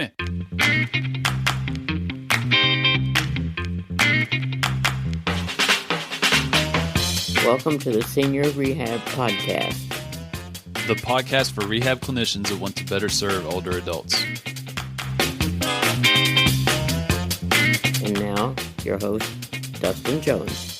me. Welcome to the Senior Rehab Podcast. The podcast for rehab clinicians that want to better serve older adults. And now, your host, Dustin Jones.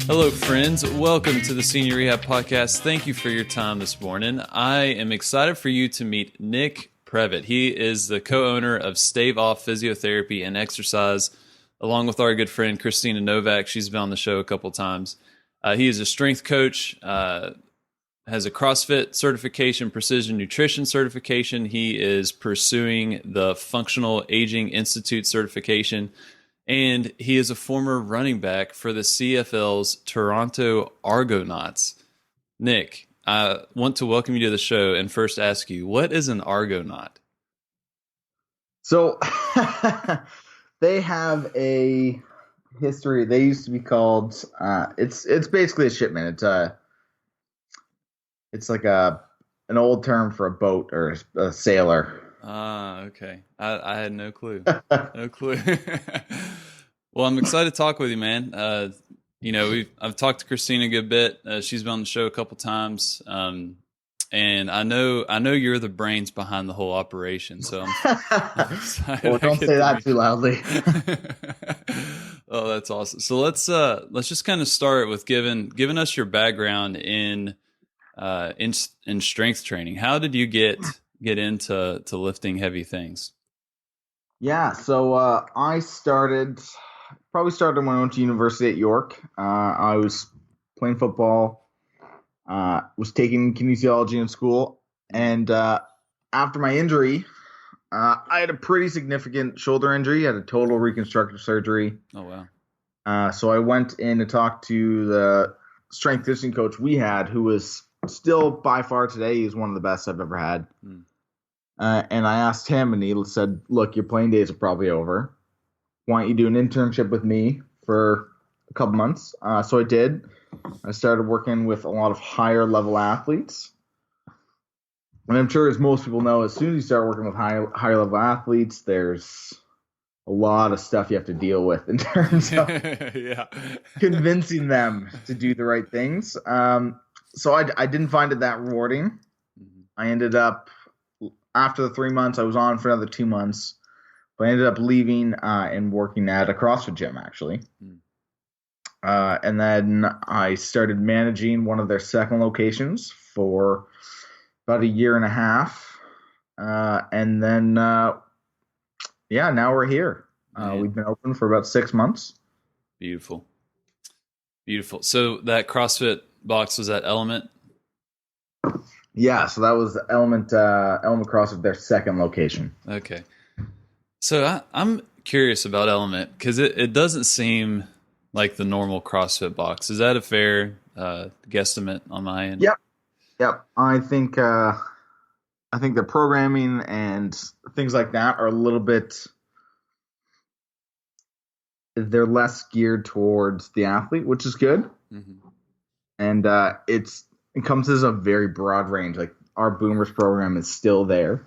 Hello, friends. Welcome to the Senior Rehab Podcast. Thank you for your time this morning. I am excited for you to meet Nick Prevett. He is the co-owner of Stave Off Physiotherapy and Exercise, along with our good friend Christina Nowak. She's been on the show a couple times. He is a strength coach, has a CrossFit certification, precision nutrition certification. He is pursuing the Functional Aging Institute certification, and he is a former running back for the CFL's Toronto Argonauts. Nick, I want to welcome you to the show and first ask you, what is an Argonaut? So they have a history. They used to be called. It's basically a shipment. It's like an old term for a boat or a sailor. Ah, okay. I had no clue. No clue. Well, I'm excited to talk with you, man. I've talked to Christina a good bit. She's been on the show a couple times. And I know you're the brains behind the whole operation. So I'm excited. Well, don't say that too loudly. Oh, that's awesome. So let's just kind of start with giving us your background in strength training. How did you get into lifting heavy things? Yeah, so I started when I went to university at York. I was playing football, was taking kinesiology in school, and after my injury, I had a pretty significant shoulder injury. I had a total reconstructive surgery. Oh, wow. So I went in to talk to the strength conditioning coach we had, who was still by far today, he's one of the best I've ever had. And I asked him, and he said, look, your playing days are probably over. Why don't you do an internship with me for a couple months? So I did. I started working with a lot of higher level athletes. And I'm sure, as most people know, as soon as you start working with higher level athletes, there's a lot of stuff you have to deal with in terms of convincing them to do the right things. So I didn't find it that rewarding. I ended up, after the 3 months, I was on for another 2 months, but I ended up leaving and working at a CrossFit gym, actually. And then I started managing one of their second locations for about a year and a half. And then, now we're here. We've been open for about 6 months. Beautiful. So that CrossFit box was at Element? Yeah, so that was Element CrossFit, their second location. Okay. So I'm curious about Element because it doesn't seem like the normal CrossFit box. Is that a fair guesstimate on my end? Yep. I think the programming and things like that are a little bit. They're less geared towards the athlete, which is good. Mm-hmm. And it encompasses a very broad range. Like, our Boomers program is still there.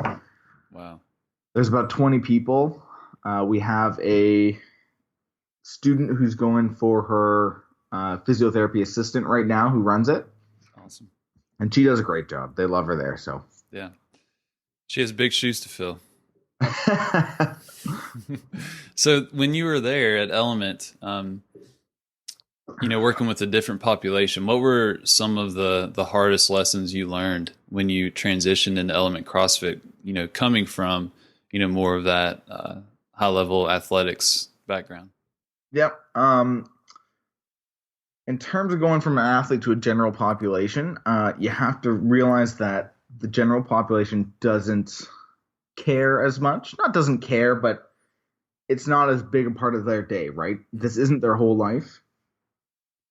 Wow. There's about 20 people. We have a student who's going for her physiotherapy assistant right now who runs it. Awesome. And she does a great job. They love her there. So yeah. She has big shoes to fill. So when you were there at Element, working with a different population, what were some of the hardest lessons you learned when you transitioned into Element CrossFit, coming from, more of that high level athletics background? Yep. In terms of going from an athlete to a general population, you have to realize that the general population doesn't care as much. Not doesn't care, but it's not as big a part of their day, right? This isn't their whole life.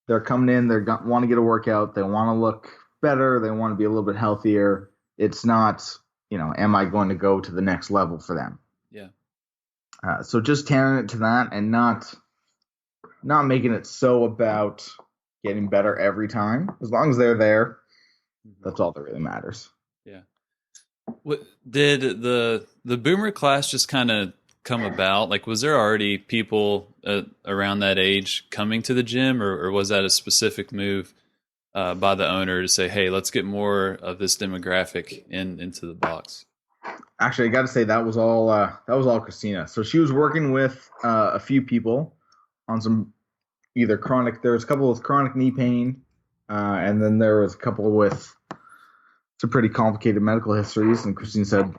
They're coming in, they want to get a workout, they want to look better, they want to be a little bit healthier. It's not, am I going to go to the next level for them? Yeah. So just tailoring it to that and not making it so about getting better every time. As long as they're there, That's all that really matters. Yeah. What did the boomer class just kind of come about? Like, was there already people around that age coming to the gym, or was that a specific move by the owner to say, "Hey, let's get more of this demographic into the box"? Actually, I got to say that was all Christina. So she was working with a few people on some either chronic. There was a couple with chronic knee pain, and then there was a couple with some pretty complicated medical histories. And Christine said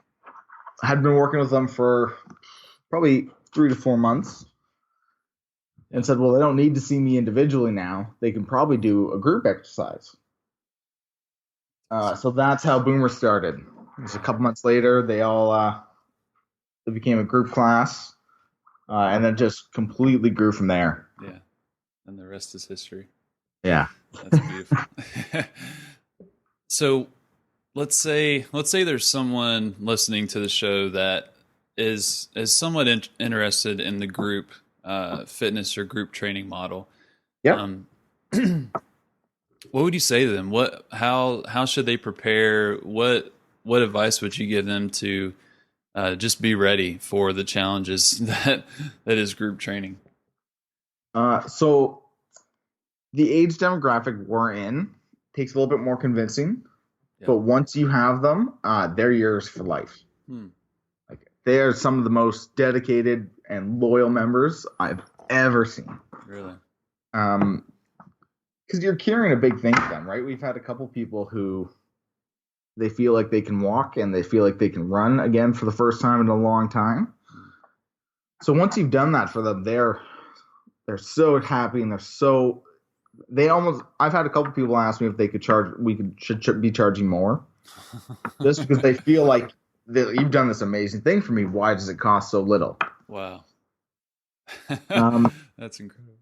had been working with them for probably 3 to 4 months, and said, "Well, they don't need to see me individually now. They can probably do a group exercise." So that's how Boomer started. It was a couple months later. They became a group class, and then just completely grew from there. Yeah, and the rest is history. Yeah, that's beautiful. So, let's say there's someone listening to the show that is somewhat interested in the group fitness or group training model. Yeah. What would you say to them? How should they prepare? What advice would you give them to just be ready for the challenges that is group training? So the age demographic we're in takes a little bit more convincing, but once you have them, they're yours for life. Like, they are some of the most dedicated and loyal members I've ever seen. Really? Because you're carrying a big thing for them, right? We've had a couple people who they feel like they can walk and they feel like they can run again for the first time in a long time. So once you've done that for them, they're so happy and I've had a couple people ask me if they could should be charging more, just because they feel like you've done this amazing thing for me. Why does it cost so little? Wow. That's incredible.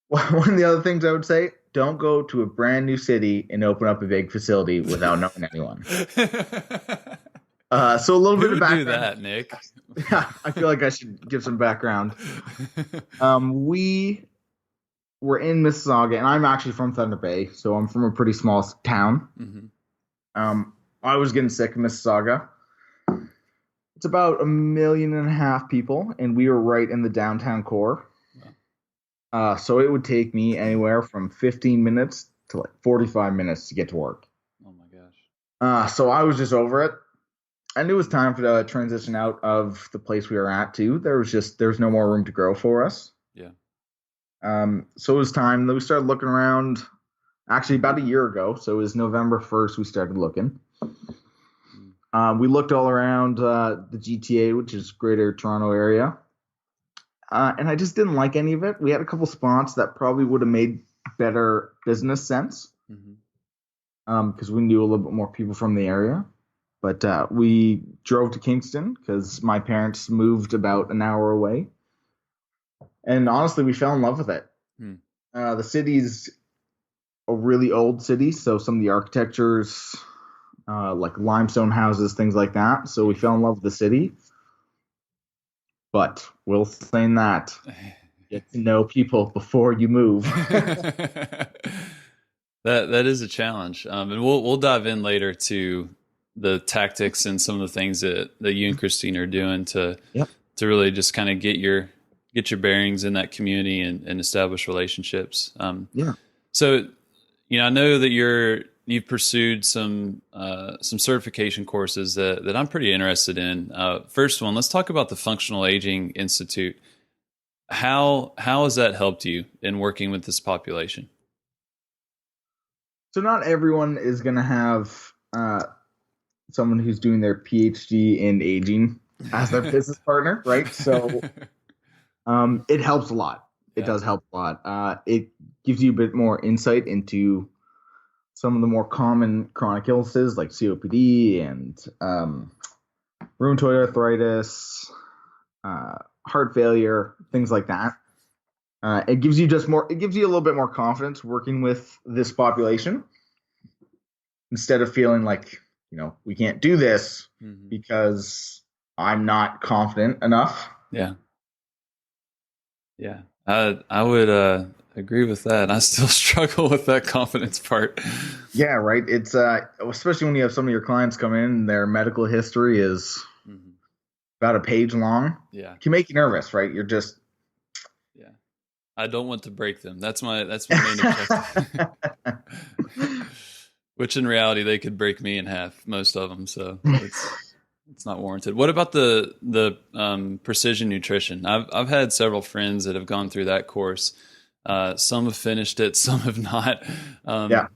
One of the other things I would say, don't go to a brand new city and open up a big facility without knowing anyone. So a little bit of background. Do that, Nick. Yeah, I feel like I should give some background. We were in Mississauga, and I'm actually from Thunder Bay, so I'm from a pretty small town. Mm-hmm. I was getting sick in Mississauga. It's about 1.5 million people, and we were right in the downtown core. So it would take me anywhere from 15 minutes to like 45 minutes to get to work. Oh my gosh. So I was just over it. And it was time for the transition out of the place we were at too. There's no more room to grow for us. Yeah. So it was time that we started looking around actually about a year ago. So it was November 1st we started looking. We looked all around the GTA, which is Greater Toronto Area. And I just didn't like any of it. We had a couple spots that probably would have made better business sense, because we knew a little bit more people from the area. But we drove to Kingston because my parents moved about an hour away. And honestly, we fell in love with it. The city's a really old city, so some of the architecture's like limestone houses, things like that. So we fell in love with the city. But we'll say that get to know people before you move. That is a challenge, and we'll dive in later to the tactics and some of the things that you and Christine are doing to really just kind of get your bearings in that community and establish relationships. So, I know that you've pursued some certification courses that I'm pretty interested in. First one, let's talk about the Functional Aging Institute. How has that helped you in working with this population? So not everyone is going to have someone who's doing their PhD in aging as their business partner, right? So it helps a lot. It does help a lot. It gives you a bit more insight into some of the more common chronic illnesses like COPD and rheumatoid arthritis, heart failure, things like that. It gives you a little bit more confidence working with this population instead of feeling like, we can't do this because I'm not confident enough. Yeah. Yeah. I would agree with that. I still struggle with that confidence part. Yeah, right. It's especially when you have some of your clients come in, their medical history is about a page long. Yeah. It can make you nervous, right? You're just I don't want to break them. That's my main objective. Which in reality they could break me in half, most of them, so it's not warranted. What about the precision nutrition? I've had several friends that have gone through that course. Some have finished it, some have not. I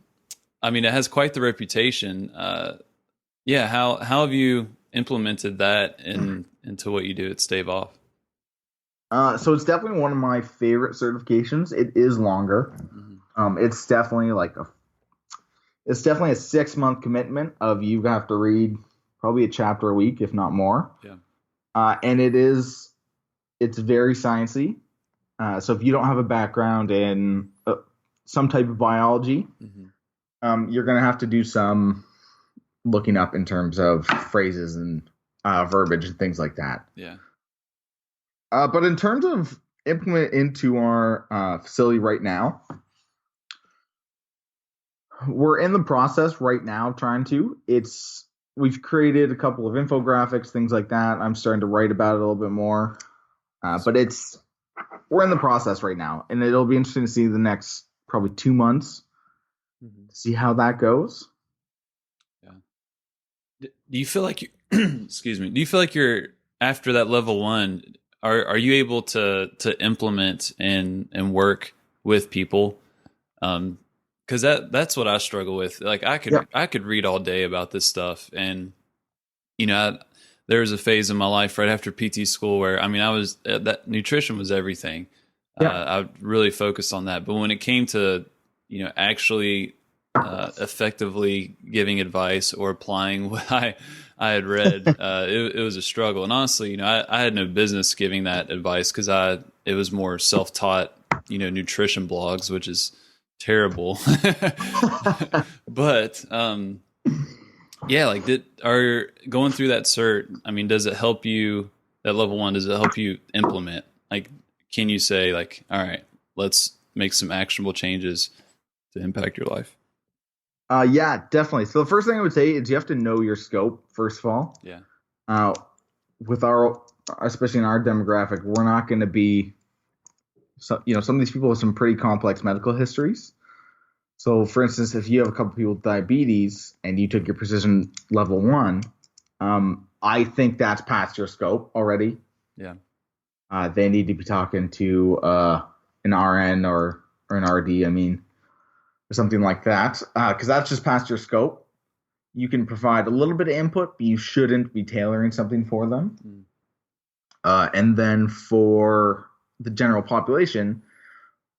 mean, it has quite the reputation. How have you implemented that into what you do at Stave Off? So it's definitely one of my favorite certifications. It is longer. It's definitely a 6-month commitment of you have to read probably a chapter a week, if not more. Yeah. And it's very sciencey. So if you don't have a background in some type of biology, you're going to have to do some looking up in terms of phrases and verbiage and things like that. Yeah. But in terms of implement into our facility right now, we're in the process right now trying to. We've created a couple of infographics, things like that. I'm starting to write about it a little bit more. But we're in the process right now, and it'll be interesting to see the next probably 2 months, see how that goes. Yeah. Do you feel like you, excuse me, do you feel like you're after that level 1? Are you able to implement and work with people? Because that's what I struggle with. Like I could read all day about this stuff, and there was a phase in my life right after PT school where I was that nutrition was everything. I really focused on that, but when it came to actually effectively giving advice or applying what I had read, it was a struggle. And honestly, I had no business giving that advice because it was more self-taught, nutrition blogs, which is terrible. But are going through that cert, does it help you, that level 1, does it help you implement? Like, can you say like, all right, let's make some actionable changes to impact your life? Yeah, definitely. So the first thing I would say is you have to know your scope, first of all. Yeah. With especially in our demographic, we're not going to be, some of these people have some pretty complex medical histories. So for instance, if you have a couple people with diabetes and you took your precision level 1, I think that's past your scope already. Yeah. They need to be talking to an RN or an RD, or something like that, because that's just past your scope. You can provide a little bit of input, but you shouldn't be tailoring something for them. And then for the general population,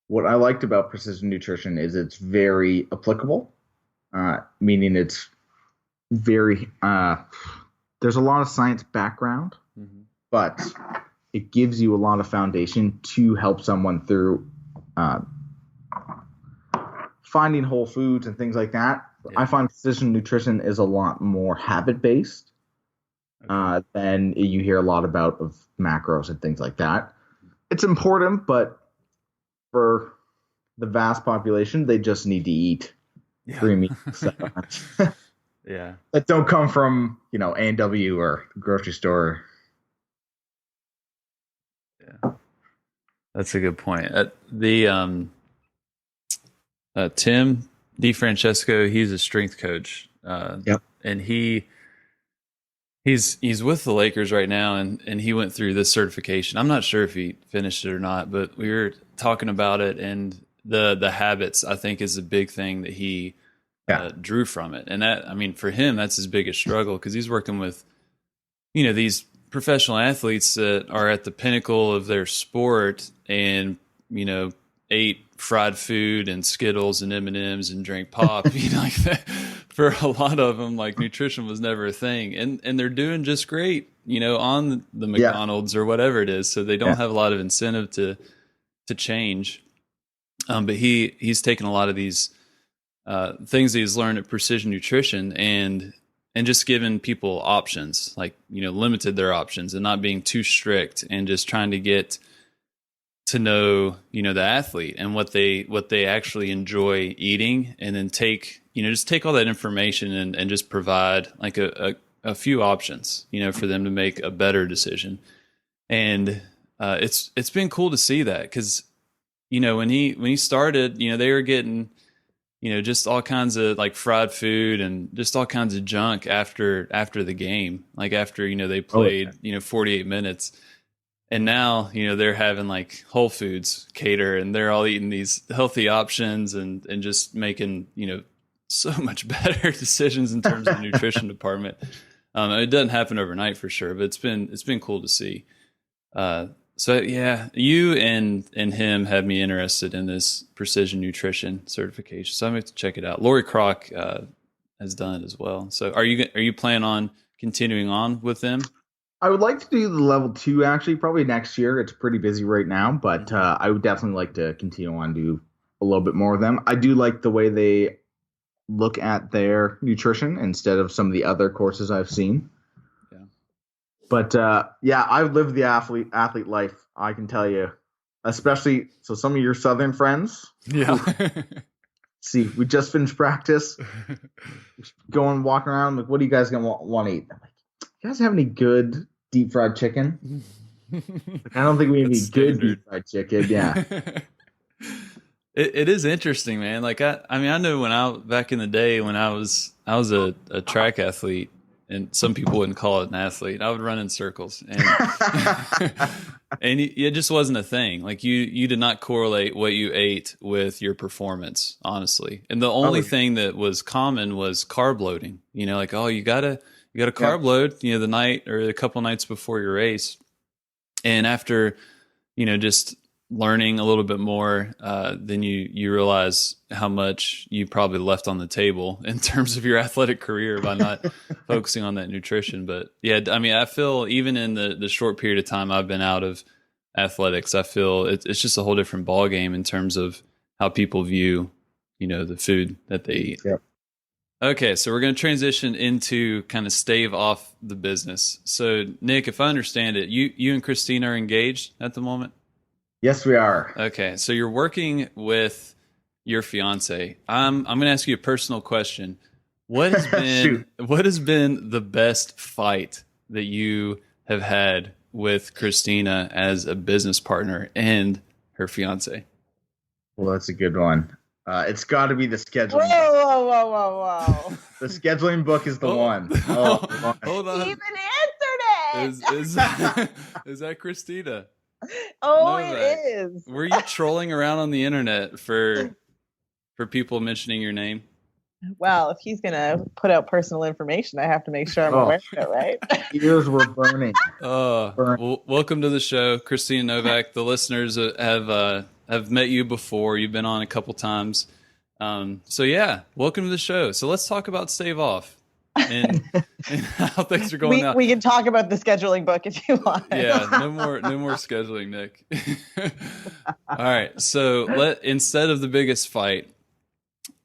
what I liked about precision nutrition is it's very applicable, meaning it's very there's a lot of science background, but it gives you a lot of foundation to help someone through finding whole foods and things like that. Yeah. I find precision nutrition is a lot more habit-based than you hear a lot about of macros and things like that. It's important, but for the vast population, they just need to eat 3 meals. Yeah. That don't come from, A&W or the grocery store. Yeah. That's a good point. Tim DeFrancesco, he's a strength coach. And he's with the Lakers right now, and he went through this certification. I'm not sure if he finished it or not, but we were talking about it, and the habits, I think, is a big thing that he drew from it. And that, for him, that's his biggest struggle, because he's working with, these professional athletes that are at the pinnacle of their sport and, ate fried food and Skittles and M&Ms and drank pop, like that. For a lot of them, like, nutrition was never a thing, and they're doing just great, on the McDonald's or whatever it is. So they don't have a lot of incentive to change. But he's taken a lot of these things that he's learned at Precision Nutrition and just giving people options, like, limited their options and not being too strict, and just trying to get to know, the athlete and what they actually enjoy eating, and then take all that information and just provide like a few options, for them to make a better decision. And it's been cool to see that, because when he started, they were getting just all kinds of like fried food and just all kinds of junk after the game, like after they played 48 minutes. And now, they're having like Whole Foods cater, and they're all eating these healthy options and just making, so much better decisions in terms of the nutrition department. It doesn't happen overnight for sure, but it's been cool to see. So yeah, you and him have me interested in this precision nutrition certification. So I'm going to check it out. Lori Kroc has done it as well. So are you planning on continuing on with them? I would like to do the level 2 actually, probably next year. It's pretty busy right now, but I would definitely like to continue on to do a little bit more of them. I do like the way they look at their nutrition instead of some of the other courses I've seen. Yeah. But I've lived the athlete life, I can tell you. Especially some of your Southern friends. Yeah. See, we just finished practice. Going walking around, like, what are you guys gonna want to eat? I'm like, you guys have any good deep fried chicken? Like, I don't think we have any good deep fried chicken. Yeah. It is interesting, man. Like I know back in the day when I was a track athlete, and some people wouldn't call it an athlete, I would run in circles, and and it just wasn't a thing. Like you did not correlate what you ate with your performance, honestly. And the only thing that was common was carb loading. Like, oh, you gotta carb load, the night or a couple nights before your race. And after, just learning a little bit more, then you realize how much you probably left on the table in terms of your athletic career by not focusing on that nutrition. But yeah, I mean, I feel even in the short period of time I've been out of athletics, I feel it's just a whole different ball game in terms of how people view, the food that they eat. Yep. Okay, so we're going to transition into kind of stave off the business. So, Nick, if I understand it, you and Christina are engaged at the moment? Yes, we are. Okay, so you're working with your fiance. I'm going to ask you a personal question. What has been the best fight that you have had with Christina as a business partner and her fiance? Well, that's a good one. It's got to be the scheduling. Whoa! The scheduling book is the one. Oh, hold on. He even answered it. Is that Christina? Oh, it is. Were you trolling around on the internet for people mentioning your name? Well, if he's gonna put out personal information, I have to make sure I'm aware of it, right? Ears were burning. Well, welcome to the show, Christina Nowak. The listeners have met you before. You've been on a couple times. So yeah, welcome to the show. So let's talk about Stave Off and how things are going now. We can talk about the scheduling book if you want. Yeah, no more scheduling, Nick. All right. So instead of the biggest fight,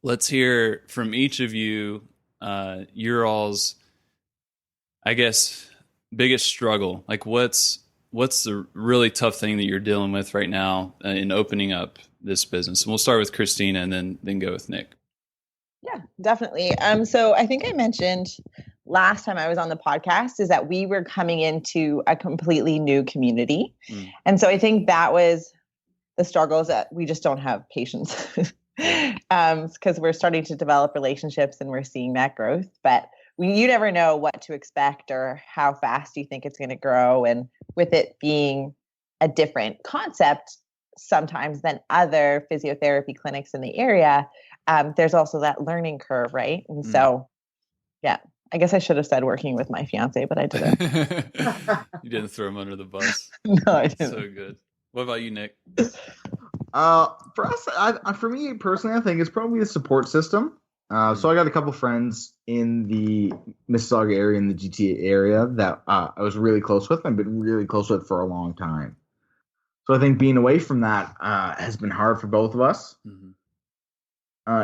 let's hear from each of you, your all's, I guess, biggest struggle. Like what's the really tough thing that you're dealing with right now in opening up this business? And we'll start with Christina and then go with Nick. Yeah, definitely. So I think I mentioned last time I was on the podcast is that we were coming into a completely new community. And so I think that was the struggles that we just don't have patience because we're starting to develop relationships and we're seeing that growth. But you never know what to expect or how fast you think it's going to grow. And with it being a different concept sometimes than other physiotherapy clinics in the area, there's also that learning curve, right? And so, yeah, I guess I should have said working with my fiance, but I didn't. You didn't throw him under the bus. No, I didn't. So good. What about you, Nick? For us, for me personally, I think it's probably the support system. So I got a couple friends in the Mississauga area, in the GTA area, that I was really close with. I've been really close with for a long time. So I think being away from that has been hard for both of us. Mm-hmm.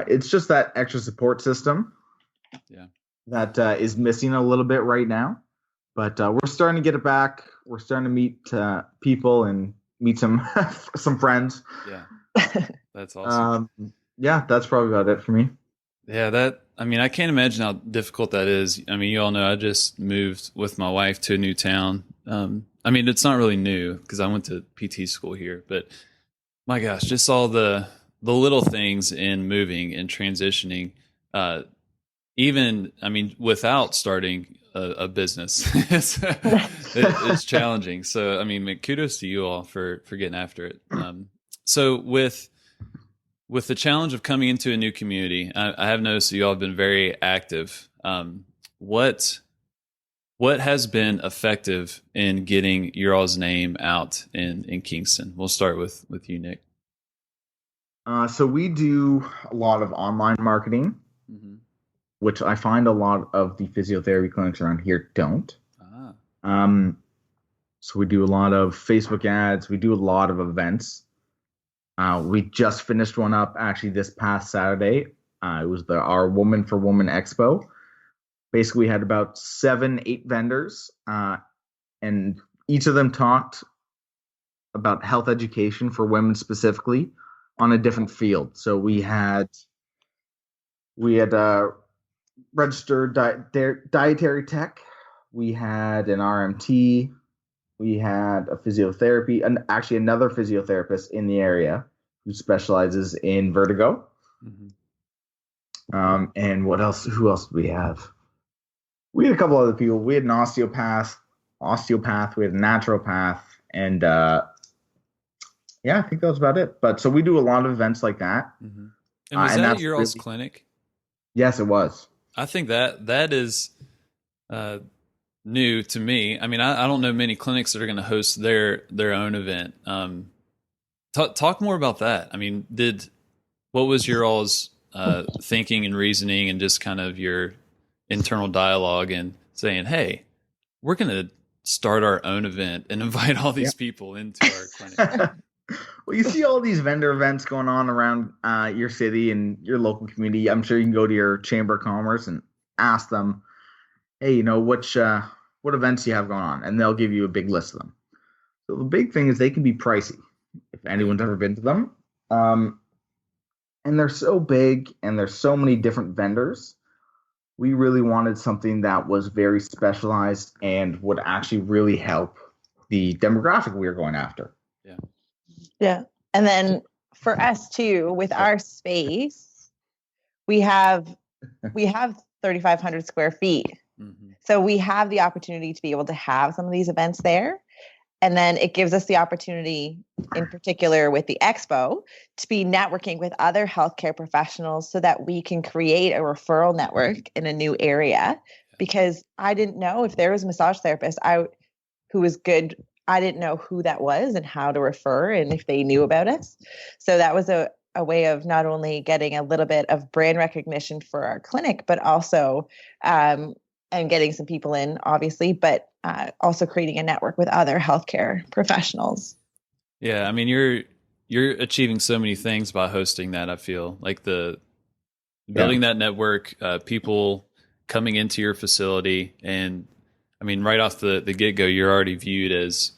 It's just that extra support system that is missing a little bit right now. But we're starting to get it back. We're starting to meet people and meet some some friends. Yeah, that's awesome. Yeah, that's probably about it for me. Yeah, I can't imagine how difficult that is. I mean, you all know I just moved with my wife to a new town. It's not really new because I went to PT school here, but my gosh, just all the little things in moving and transitioning, without starting a business, it's challenging. So, kudos to you all for getting after it. So with the challenge of coming into a new community, I have noticed that you all have been very active. What has been effective in getting your all's name out in Kingston? We'll start with you, Nick. So we do a lot of online marketing, which I find a lot of the physiotherapy clinics around here don't. So we do a lot of Facebook ads. We do a lot of events. We just finished one up actually this past Saturday. It was our Woman for Woman Expo. Basically, we had about 7-8 vendors, and each of them talked about health education for women specifically on a different field. So we had registered dietary tech, we had an RMT, we had a physiotherapy, and actually another physiotherapist in the area who specializes in vertigo. And what else? Who else did we have? We had a couple other people. We had an osteopath. We had a naturopath, and I think that was about it. But so we do a lot of events like that. And was that at your all's clinic? Yes, it was. I think that is new to me. I mean, I don't know many clinics that are going to host their own event. Talk more about that. I mean, what was your all's thinking and reasoning and just kind of your internal dialogue and saying, hey, we're going to start our own event and invite all these people into our clinic? Well, you see all these vendor events going on around your city and your local community. I'm sure you can go to your Chamber of Commerce and ask them, hey, what events do you have going on? And they'll give you a big list of them. So the big thing is they can be pricey if anyone's ever been to them. And they're so big and there's so many different vendors. We really wanted something that was very specialized and would actually really help the demographic we were going after. Yeah. And then for us too, with our space, we have 3,500 square feet. So we have the opportunity to be able to have some of these events there. And then it gives us the opportunity, in particular with the expo, to be networking with other healthcare professionals so that we can create a referral network in a new area. Because I didn't know if there was a massage therapist who was good. I didn't know who that was and how to refer and if they knew about us. So that was a way of not only getting a little bit of brand recognition for our clinic, but also and getting some people in, obviously, but also creating a network with other healthcare professionals. Yeah, I mean, you're achieving so many things by hosting that. I feel like building that network, people coming into your facility, and I mean, right off the get-go, you're already viewed as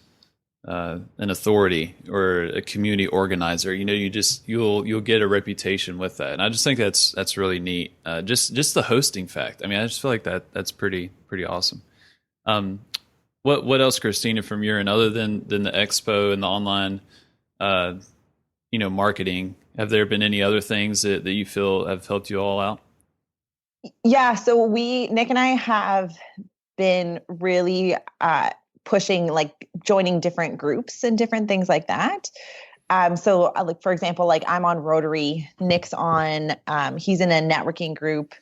an authority or a community organizer. You'll get a reputation with that, and I just think that's really neat. Just the hosting fact. I mean, I just feel like that's pretty awesome. What else, Christina, from your end, other than the expo and the online, marketing? Have there been any other things that you feel have helped you all out? Yeah. So Nick and I have been really pushing, like joining different groups and different things like that. So like, for example, like I'm on Rotary, Nick's on, he's in a networking group.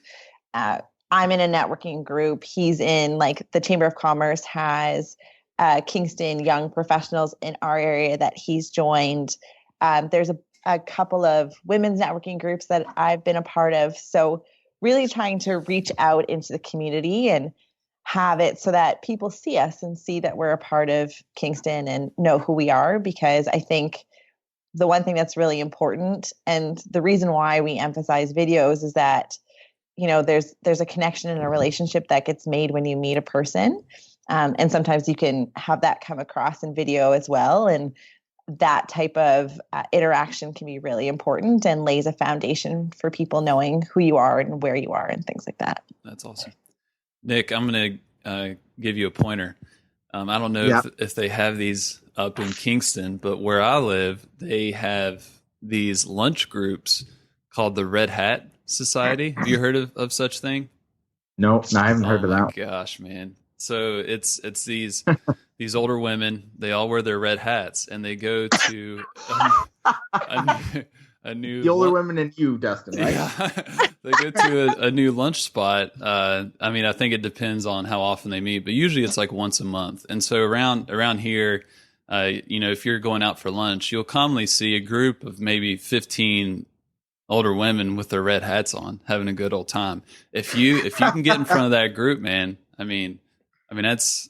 I'm in a networking group. He's in like the Chamber of Commerce has Kingston young professionals in our area that he's joined. There's a couple of women's networking groups that I've been a part of. So really trying to reach out into the community and have it so that people see us and see that we're a part of Kingston and know who we are. Because I think the one thing that's really important, and the reason why we emphasize videos, is that, there's a connection and a relationship that gets made when you meet a person. And sometimes you can have that come across in video as well. And that type of interaction can be really important and lays a foundation for people knowing who you are and where you are and things like that. That's awesome. Nick, I'm going to give you a pointer. I don't know if they have these up in Kingston, but where I live, they have these lunch groups called the Red Hat Society. Have you heard of such thing? Nope, I haven't heard of that. Oh my gosh, man. So it's these these older women, they all wear their red hats and they go to a new the older women and you, Dustin, right? Yeah. They go to a new lunch spot. I mean, I think it depends on how often they meet, but usually it's like once a month. And so around here, if you're going out for lunch, you'll commonly see a group of maybe 15 older women with their red hats on, having a good old time. If you can get in front of that group, man, I mean that's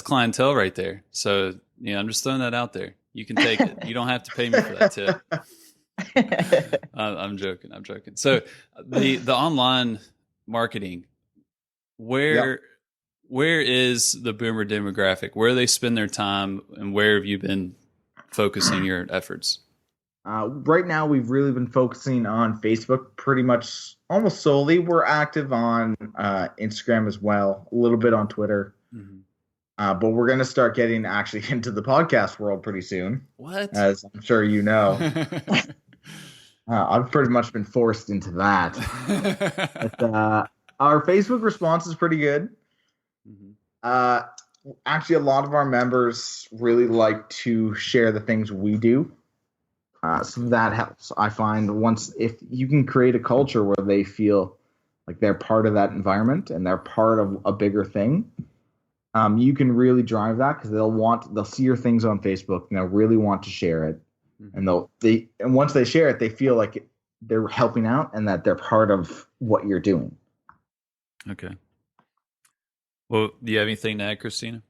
clientele right there. So I'm just throwing that out there. You can take it. You don't have to pay me for that tip. I'm joking. So the online marketing, where is the boomer demographic? Where they spend their time, and where have you been focusing your efforts? Right now, we've really been focusing on Facebook pretty much almost solely. We're active on Instagram as well, a little bit on Twitter. Mm-hmm. But we're going to start getting actually into the podcast world pretty soon. What? As I'm sure you know. I've pretty much been forced into that. But, our Facebook response is pretty good. Mm-hmm. Actually, a lot of our members really like to share the things we do. So that helps. I find if you can create a culture where they feel like they're part of that environment and they're part of a bigger thing, you can really drive that because they'll see your things on Facebook and they'll really want to share it. Mm-hmm. And once they share it, they feel like they're helping out and that they're part of what you're doing. Okay. Well, do you have anything to add, Christina?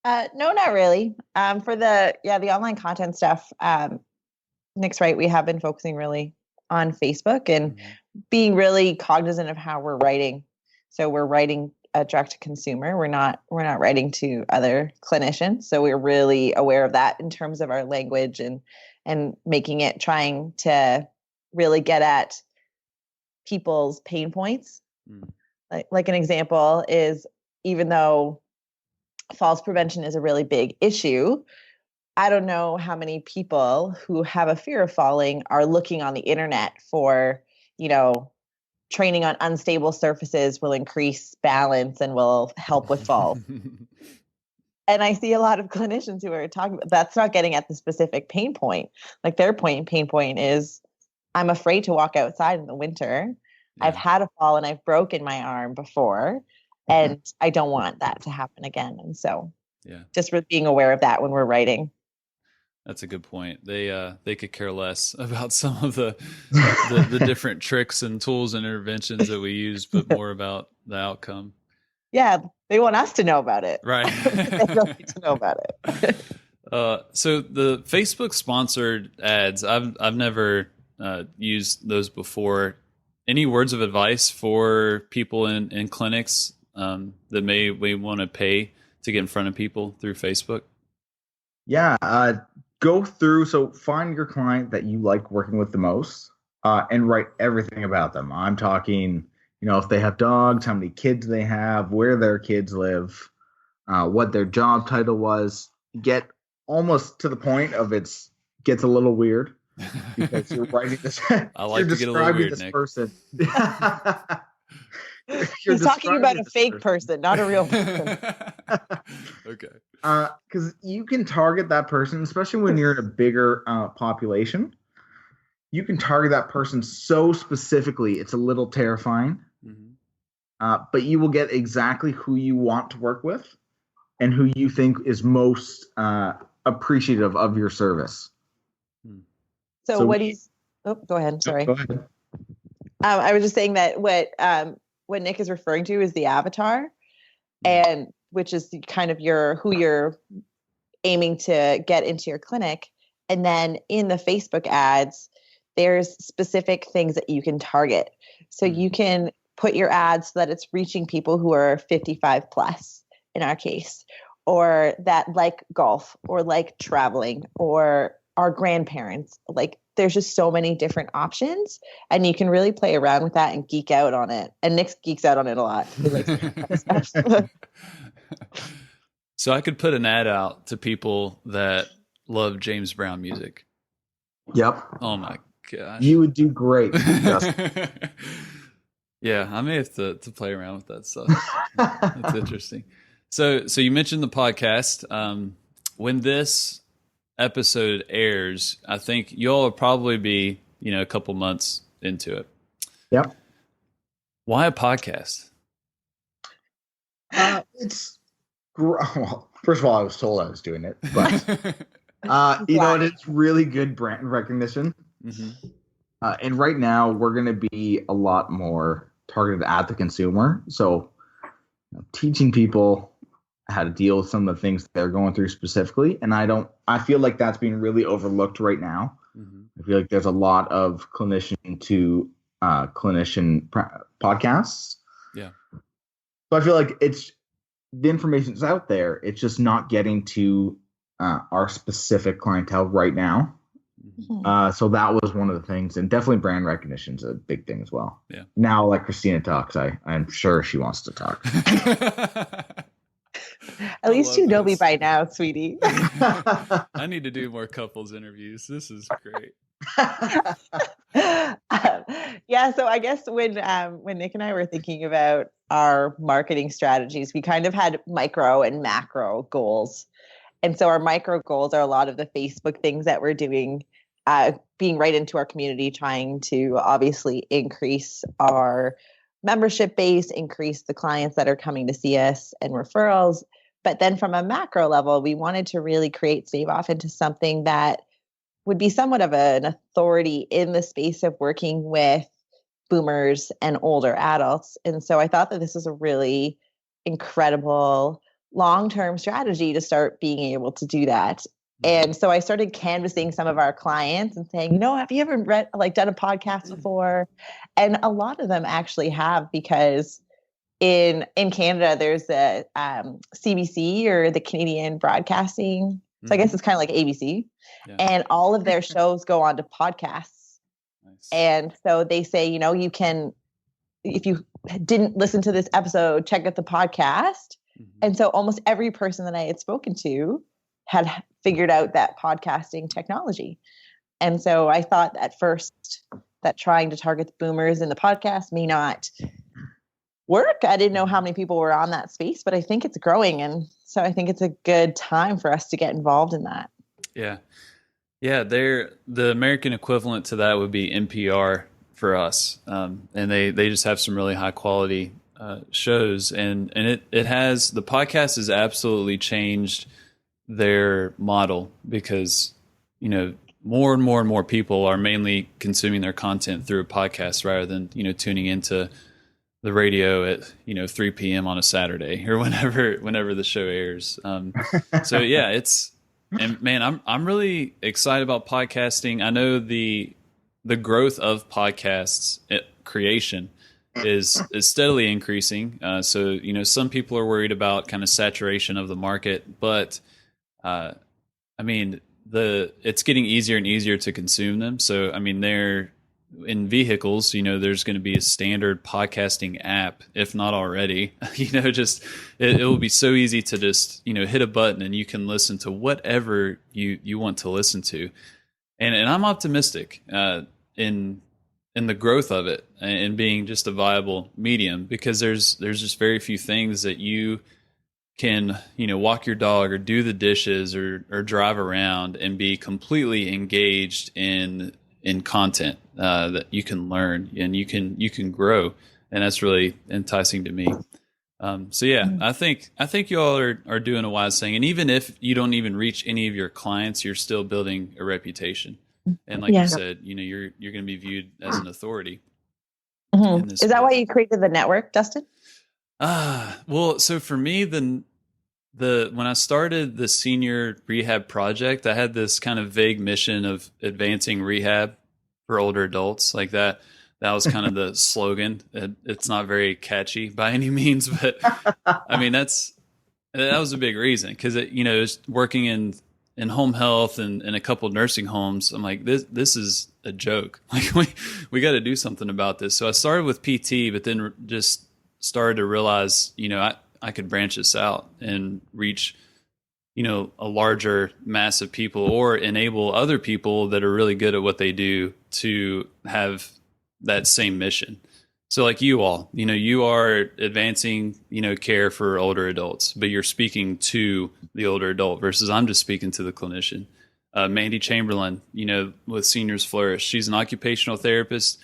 No, not really. For the online content stuff, Nick's right. We have been focusing really on Facebook and being really cognizant of how we're writing. So we're writing direct to consumer. We're not writing to other clinicians. So we're really aware of that in terms of our language and making it, trying to really get at people's pain points. Like an example is, even though falls prevention is a really big issue, I don't know how many people who have a fear of falling are looking on the internet for, training on unstable surfaces will increase balance and will help with falls. And I see a lot of clinicians who are talking about that's not getting at the specific pain point. Like their pain point is, I'm afraid to walk outside in the winter. Yeah. I've had a fall and I've broken my arm before. And I don't want that to happen again. And so just being aware of that when we're writing. That's a good point. They could care less about some of the different tricks and tools and interventions that we use, but more about the outcome. Yeah, they want us to know about it. Right. They don't need to know about it. So the Facebook sponsored ads, I've never used those before. Any words of advice for people in clinics that may want to pay to get in front of people through Facebook? Yeah, go through. So find your client that you like working with the most and write everything about them. I'm talking, if they have dogs, how many kids they have, where their kids live, what their job title was. Get almost to the point of gets a little weird because you're writing this. I like to get a little weird, Nick. Person. He's talking about a fake person, not a real person. Okay. Because you can target that person, especially when you're in a bigger population. You can target that person so specifically, it's a little terrifying. Mm-hmm. But you will get exactly who you want to work with and who you think is most appreciative of your service. So what he's... Oh, go ahead. Sorry. Go ahead. I was just saying that what Nick is referring to is the avatar, and which is kind of who you're aiming to get into your clinic. And then in the Facebook ads, there's specific things that you can target. So you can put your ads so that it's reaching people who are 55 plus in our case, or that like golf or like traveling or our grandparents. Like there's just so many different options and you can really play around with that and geek out on it. And Nick geeks out on it a lot. He likes that kind of stuff. So I could put an ad out to people that love James Brown music. Yep. Oh my gosh. You would do great, Justin. Yeah, I may have to play around with that stuff. That's interesting. So you mentioned the podcast. When this episode airs, I think you'll probably be, a couple months into it. Yep. Why a podcast? Well, first of all, I was told I was doing it, but it's really good brand recognition. Mm-hmm. And right now we're going to be a lot more targeted at the consumer. So teaching people how to deal with some of the things they're going through specifically. And I feel like that's being really overlooked right now. Mm-hmm. I feel like there's a lot of clinician to clinician podcasts. Yeah. So I feel like the information's out there. It's just not getting to our specific clientele right now. So that was one of the things, and definitely brand recognition is a big thing as well. Yeah. Now, like Christina talks, I'm sure she wants to talk. At least you know me by now, sweetie. I need to do more couples interviews. This is great. So I guess when Nick and I were thinking about our marketing strategies, we kind of had micro and macro goals. And so our micro goals are a lot of the Facebook things that we're doing, being right into our community, trying to obviously increase our membership base, increase the clients that are coming to see us and referrals. But then from a macro level, we wanted to really create Stave Off into something that would be somewhat of an authority in the space of working with boomers and older adults. And so I thought that this is a really incredible long-term strategy to start being able to do that. And so I started canvassing some of our clients and saying, have you ever done a podcast before? And a lot of them actually have, because in Canada, there's a CBC, or the Canadian Broadcasting. So I guess it's kind of like ABC. Yeah. And all of their shows go on to podcasts. Nice. And so they say, you can, if you didn't listen to this episode, check out the podcast. And so almost every person that I had spoken to had figured out that podcasting technology. And so I thought at first that trying to target the boomers in the podcast may not work. I didn't know how many people were on that space, but I think it's growing. And so I think it's a good time for us to get involved in that. Yeah. Yeah. The American equivalent to that would be NPR for us. And they just have some really high quality shows, and it has, the podcast has absolutely changed their model, because more and more people are mainly consuming their content through a podcast rather than tuning into the radio at 3 p.m. on a Saturday or whenever the show airs. So yeah, and man, I'm really excited about podcasting. I know the growth of podcasts creation is steadily increasing. So, some people are worried about kind of saturation of the market, but it's getting easier and easier to consume them. So, they're in vehicles, there's going to be a standard podcasting app, if not already, it will be so easy to just, hit a button and you can listen to whatever you want to listen to. And I'm optimistic, in the growth of it and being just a viable medium, because there's just very few things that you can, walk your dog or do the dishes or drive around and be completely engaged in content that you can learn and you can grow. And that's really enticing to me. So yeah, I think you all are doing a wise thing. And even if you don't even reach any of your clients, you're still building a reputation. And like you said, you're going to be viewed as an authority. Mm-hmm. Is that why you created the network, Dustin? Well, so for me, when I started the senior rehab project, I had this kind of vague mission of advancing rehab for older adults, like that. That was kind of the slogan. It's not very catchy by any means, but that's And that was a big reason because it's working in home health and in a couple of nursing homes. I'm like, this is a joke. Like we got to do something about this. So I started with PT, but then just started to realize, I could branch this out and reach, a larger mass of people, or enable other people that are really good at what they do to have that same mission. So like you all, you are advancing, care for older adults, but you're speaking to the older adult versus I'm just speaking to the clinician. Mandy Chamberlain, with Seniors Flourish, she's an occupational therapist.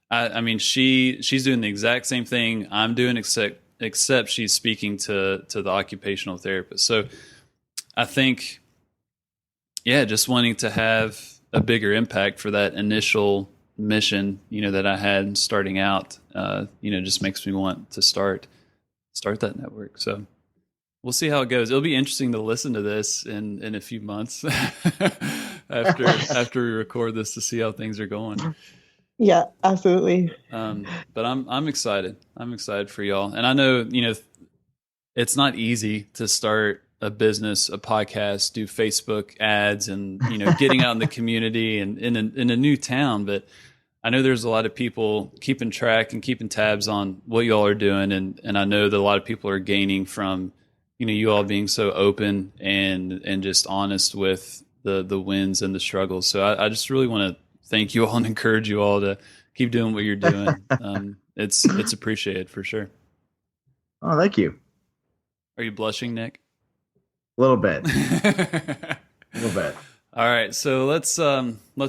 I mean, she's doing the exact same thing I'm doing, except she's speaking to the occupational therapist. So I think, just wanting to have a bigger impact for that initial mission, that I had starting out, just makes me want to start that network. So we'll see how it goes. It'll be interesting to listen to this in a few months after we record this to see how things are going. Yeah, absolutely. But I'm excited. I'm excited for y'all. And I know, it's not easy to start a business, a podcast, do Facebook ads and, getting out in the community and in a new town. But I know there's a lot of people keeping track and keeping tabs on what y'all are doing. And I know that a lot of people are gaining from, you all being so open and just honest with the wins and the struggles. So I just really want to thank you all and encourage you all to keep doing what you're doing. It's appreciated for sure. Oh, thank you. Are you blushing, Nick? A little bit. A little bit. All right. So let's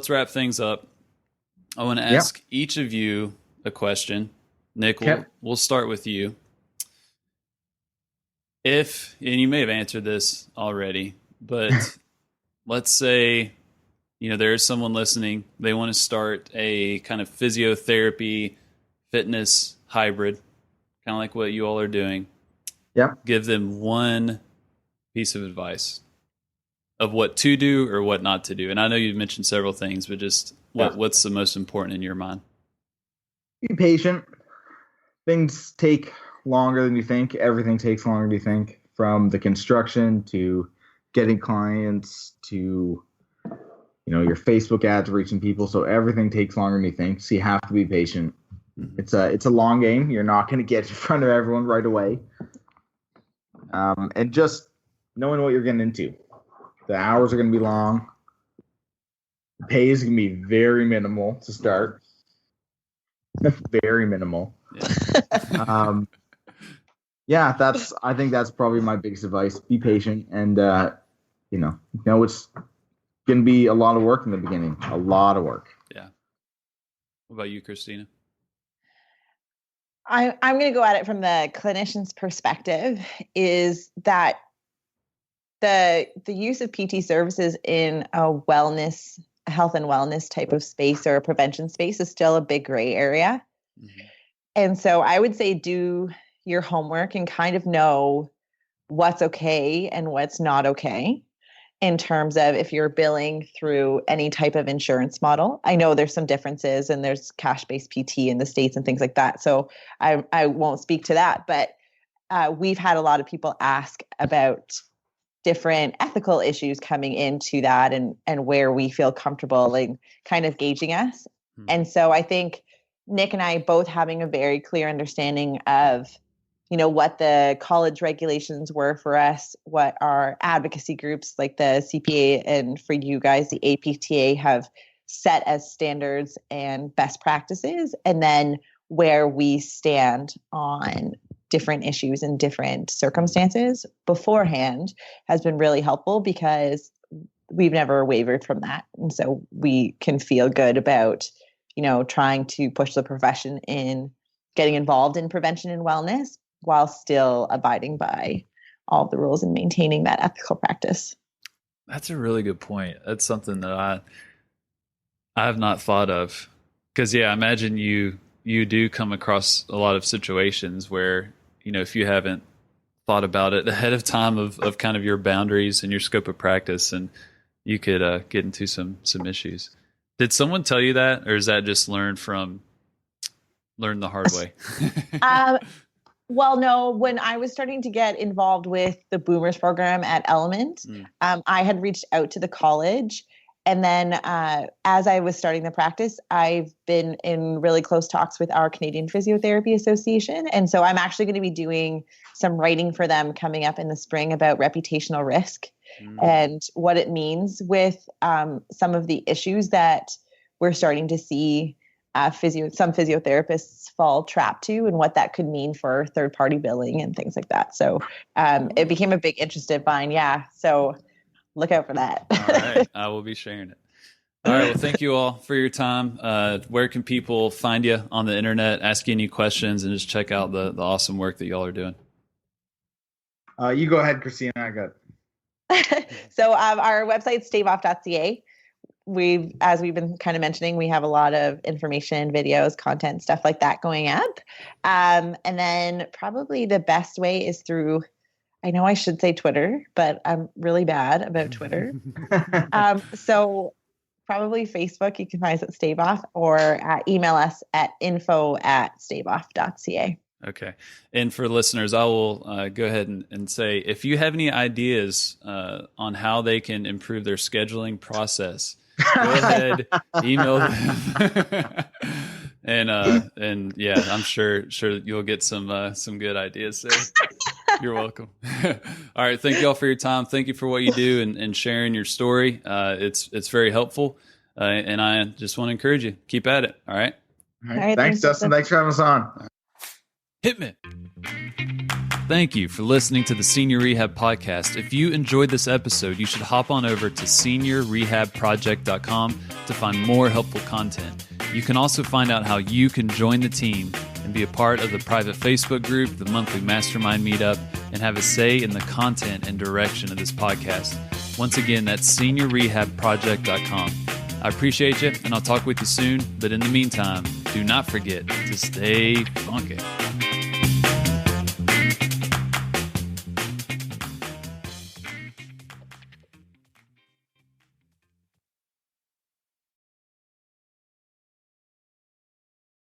wrap things up. I want to ask each of you a question. Nick, we'll start with you. And you may have answered this already, but let's say, there's someone listening, they want to start a kind of physiotherapy, fitness hybrid, kind of like what you all are doing. Yeah. Give them one piece of advice of what to do or what not to do. And I know you've mentioned several things, but just what's the most important in your mind? Be patient. Things take longer than you think. Everything takes longer than you think, from the construction to getting clients to, your Facebook ads reaching people. So everything takes longer than you think. So you have to be patient. Mm-hmm. It's a long game. You're not going to get in front of everyone right away. And just knowing what you're getting into. The hours are going to be long. The pay is going to be very minimal to start. Very minimal. Yeah. I think that's probably my biggest advice. Be patient and, it's going to be a lot of work in the beginning. A lot of work. Yeah. What about you, Christina? I'm going to go at it from the clinician's perspective, is that the use of PT services in a health and wellness type of space or a prevention space is still a big gray area. Mm-hmm. And so I would say do your homework and kind of know what's okay and what's not okay in terms of if you're billing through any type of insurance model. I know there's some differences and there's cash-based PT in the States and things like that. So I won't speak to that, but we've had a lot of people ask about different ethical issues coming into that and where we feel comfortable and kind of gauging us. Hmm. And so I think Nick and I both having a very clear understanding of, what the college regulations were for us, what our advocacy groups like the CPA and for you guys, the APTA have set as standards and best practices, and then where we stand on different issues and different circumstances beforehand has been really helpful because we've never wavered from that. And so we can feel good about, trying to push the profession in getting involved in prevention and wellness while still abiding by all the rules and maintaining that ethical practice. That's a really good point. That's something that I have not thought of. Because, I imagine you do come across a lot of situations where, if you haven't thought about it ahead of time of kind of your boundaries and your scope of practice, and you could get into some issues. Did someone tell you that, or is that just learned the hard way? Well, no, when I was starting to get involved with the Boomers program at Element, I had reached out to the college. And then as I was starting the practice, I've been in really close talks with our Canadian Physiotherapy Association. And so I'm actually going to be doing some writing for them coming up in the spring about reputational risk and what it means with some of the issues that we're starting to see some physiotherapists fall trapped to, and what that could mean for third-party billing and things like that. So it became a big interest of mine. Yeah. So look out for that. All right. I will be sharing it. All right. Well, thank you all for your time. Where can people find you on the internet, ask you any questions, and just check out the awesome work that y'all are doing? You go ahead, Christina. I got it. So our website's staveoff.ca. As we've been kind of mentioning, we have a lot of information, videos, content, stuff like that going up. And then probably the best way is through, I know I should say Twitter, but I'm really bad about Twitter. So probably Facebook, you can find us at Stave Off, or email us at info@staveoff.ca. Okay. And for listeners, I will go ahead and say, if you have any ideas on how they can improve their scheduling process, go ahead, email them. and yeah, I'm sure you'll get some good ideas there. You're welcome. All right. Thank you all for your time. Thank you for what you do and sharing your story. It's very helpful. And I just want to encourage you, keep at it. All right. All right. Thanks, Dustin. Thanks for having us on. Hit me. Thank you for listening to the Senior Rehab Podcast. If you enjoyed this episode, you should hop on over to seniorrehabproject.com to find more helpful content. You can also find out how you can join the team and be a part of the private Facebook group, the monthly mastermind meetup, and have a say in the content and direction of this podcast. Once again, that's seniorrehabproject.com. I appreciate you, and I'll talk with you soon. But in the meantime, do not forget to stay funky.